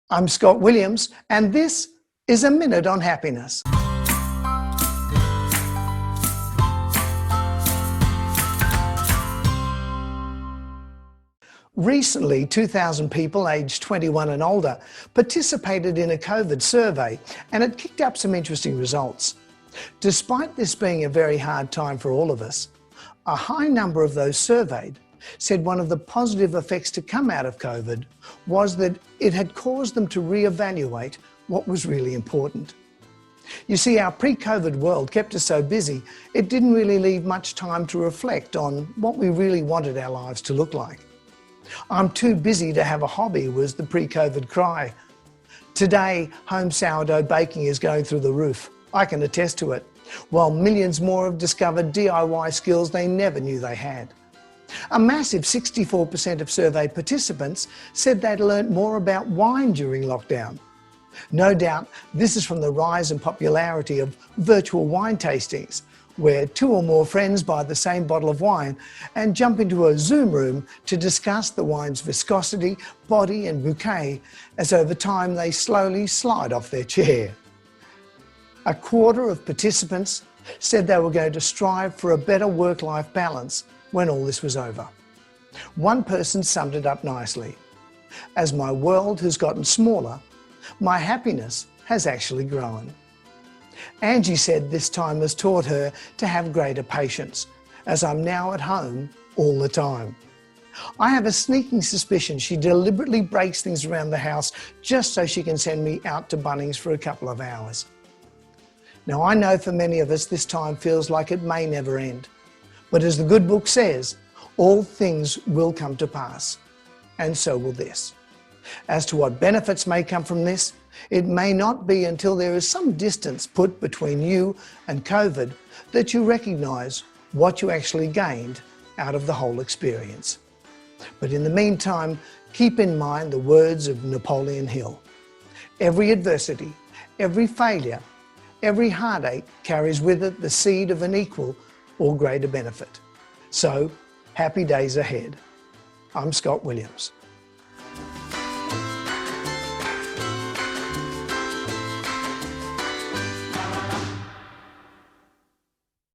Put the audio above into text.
I'm Scott Williams, and this is A Minute on Happiness. Recently, 2,000 people aged 21 and older participated in a COVID survey, and it kicked up some interesting results. Despite this being a very hard time for all of us, a high number of those surveyed said one of the positive effects to come out of COVID was that it had caused them to reevaluate what was really important. You see, our pre-COVID world kept us so busy, it didn't really leave much time to reflect on what we really wanted our lives to look like. "I'm too busy to have a hobby" was the pre-COVID cry. Today, home sourdough baking is going through the roof. I can attest to it, while millions more have discovered DIY skills they never knew they had. A massive 64% of survey participants said they'd learnt more about wine during lockdown. No doubt this is from the rise in popularity of virtual wine tastings, where two or more friends buy the same bottle of wine and jump into a Zoom room to discuss the wine's viscosity, body and bouquet, as over time they slowly slide off their chair. A quarter of participants said they were going to strive for a better work-life balance when all this was over. One person summed it up nicely: "As my world has gotten smaller, my happiness has actually grown." Angie said this time has taught her to have greater patience, as I'm now at home all the time. I have a sneaking suspicion she deliberately breaks things around the house just so she can send me out to Bunnings for a couple of hours. Now, I know for many of us this time feels like it may never end. But as the good book says, all things will come to pass, and so will this. As to what benefits may come from this, it may not be until there is some distance put between you and COVID that you recognise what you actually gained out of the whole experience. But in the meantime, keep in mind the words of Napoleon Hill: "Every adversity, every failure, every heartache carries with it the seed of an equal or greater benefit." So, happy days ahead. I'm Scott Williams.